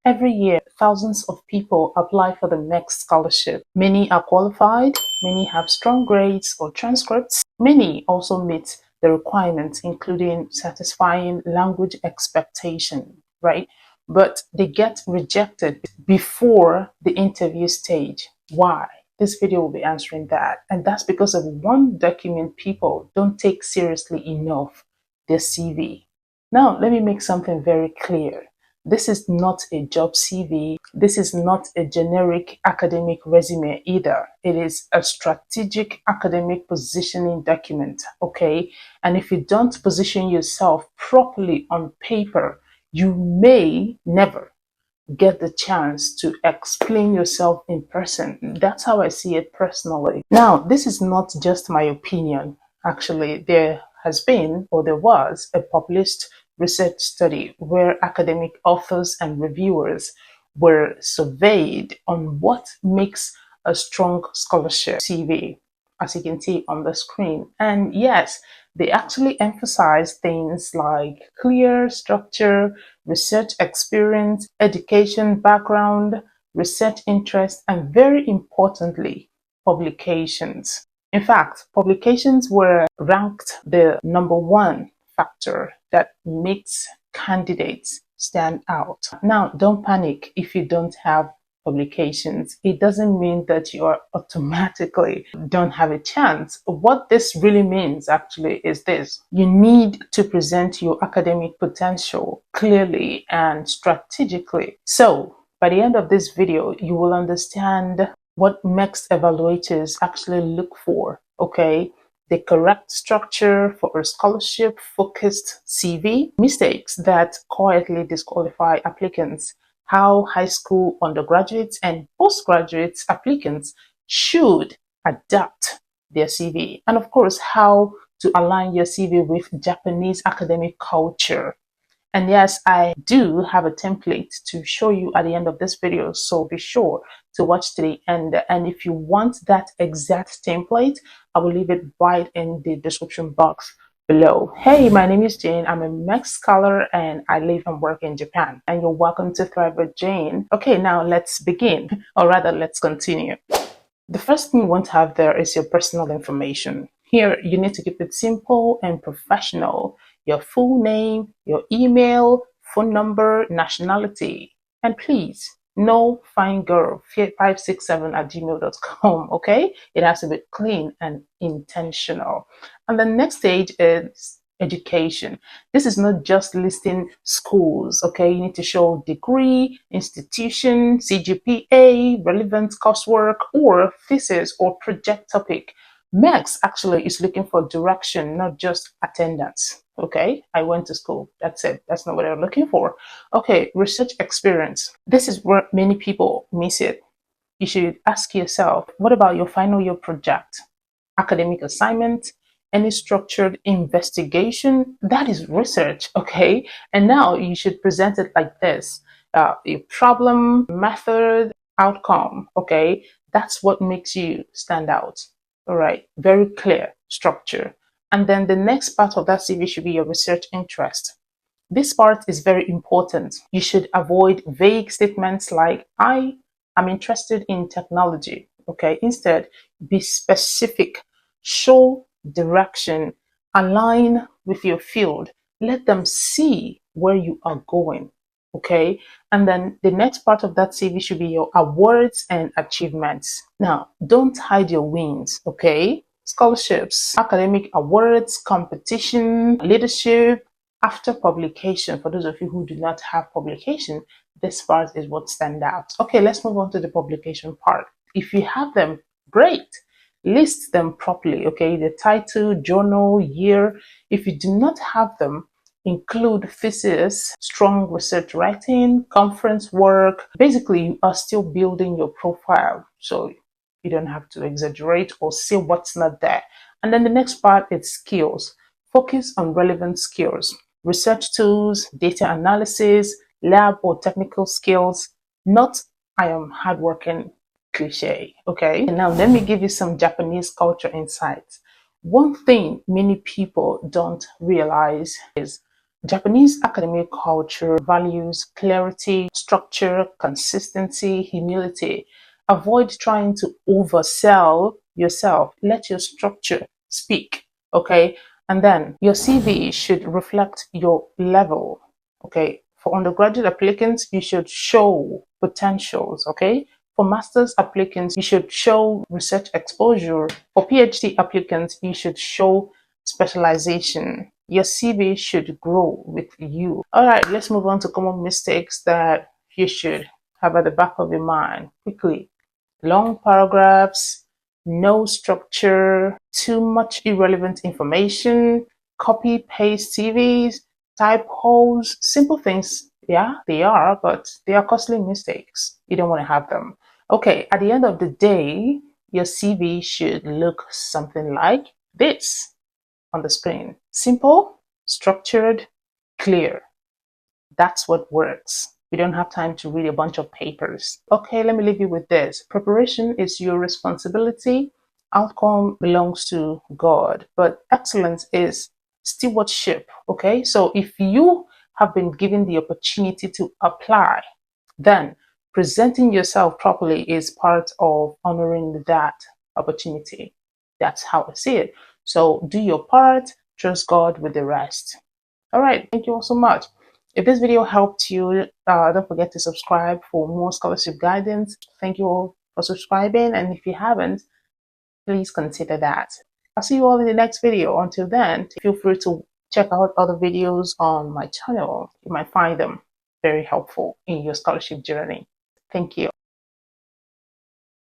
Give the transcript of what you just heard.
Every year, thousands of people apply for the MEXT scholarship. Many are qualified, many have strong grades or transcripts. Many also meet the requirements, including satisfying language expectation, right? But they get rejected before the interview stage. Why? This video will be answering that. And that's because of one document people don't take seriously enough: their CV. Now, let me make something very clear. This is not a job CV. This is not a generic academic resume either. It is a strategic academic positioning document, okay? And if you don't position yourself properly on paper, you may never get the chance to explain yourself in person. That's how I see it personally. Now, this is not just my opinion. Actually, there has been, or there was, a published research study where academic authors and reviewers were surveyed on what makes a strong scholarship CV, as you can see on the screen. And yes, they actually emphasize things like clear structure, research experience, education background, research interest, and very importantly, publications. In fact, publications were ranked the number one factor that makes candidates stand out. Now, don't panic if you don't have publications. It doesn't mean that you are automatically don't have a chance. What this really means actually is this: you need to present your academic potential clearly and strategically. So by the end of this video, you will understand what MEXT evaluators actually look for, okay? The correct structure for a scholarship-focused CV, mistakes that quietly disqualify applicants, how high school undergraduates and postgraduate applicants should adapt their CV, and of course, how to align your CV with Japanese academic culture. And yes, I do have a template to show you at the end of this video, so be sure to watch to the end. And if you want that exact template, I will leave it right in the description box below. Hey, my name is Jane. I'm a MEXT scholar and I live and work in Japan. And you're welcome to Thrive with Jane. Okay, now let's begin, or rather, let's continue. The first thing you want to have there is your personal information. Here, you need to keep it simple and professional. Your full name, your email, phone number, nationality, and please, no fine girl 567@gmail.com, okay? It has to be clean and intentional. And the next stage is education. This is not just listing schools, okay? You need to show degree, institution, CGPA, relevant coursework, or thesis or project topic. MEXT actually is looking for direction, not just attendance. Okay, I went to school. That's it. That's not what they're looking for. Okay, research experience. This is where many people miss it. You should ask yourself, what about your final year project, academic assignment, any structured investigation? That is research, okay? And now you should present it like this: a problem, method, outcome, okay? That's what makes you stand out. All right, very clear structure. And then the next part of that CV should be your research interest. This part is very important. You should avoid vague statements like, I am interested in technology. Okay, instead, be specific, show direction, align with your field. Let them see where you are going. Okay, and then the next part of that CV should be your awards and achievements. Now, don't hide your wins, okay? Scholarships, academic awards, competition, leadership. After publication, for those of you who do not have publication, this part is what stands out. Okay, let's move on to the publication part. If you have them, great. List them properly, okay? The title, journal, year. If you do not have them, include thesis, strong research writing, conference work. Basically, you are still building your profile, so you don't have to exaggerate or say what's not there. And then the next part is skills. Focus on relevant skills, research tools, data analysis, lab or technical skills, not I am hardworking cliche, okay? And now let me give you some Japanese culture insights. One thing many people don't realize is Japanese academic culture values clarity, structure, consistency, humility. Avoid trying to oversell yourself. Let your structure speak, okay? And then your CV should reflect your level, okay? For undergraduate applicants, you should show potentials, okay? For master's applicants, you should show research exposure. For PhD applicants, you should show specialization. Your CV should grow with you. All right, let's move on to common mistakes that you should have at the back of your mind quickly. Long paragraphs, no structure, too much irrelevant information, copy paste CVs, typos, simple things. Yeah, they are, but they are costly mistakes. You don't want to have them. Okay, at the end of the day, your CV should look something like this on the screen. Simple, structured, clear. That's what works. You don't have time to read a bunch of papers. Okay, let me leave you with this. Preparation is your responsibility. Outcome belongs to God, but excellence is stewardship. Okay, so if you have been given the opportunity to apply, then presenting yourself properly is part of honoring that opportunity. That's how I see it. So do your part, trust God with the rest. All right, thank you all so much. If this video helped you, don't forget to subscribe for more scholarship guidance. Thank you all for subscribing, and if you haven't, please consider that. I'll see you all in the next video. Until then, feel free to check out other videos on my channel. You might find them very helpful in your scholarship journey. Thank you.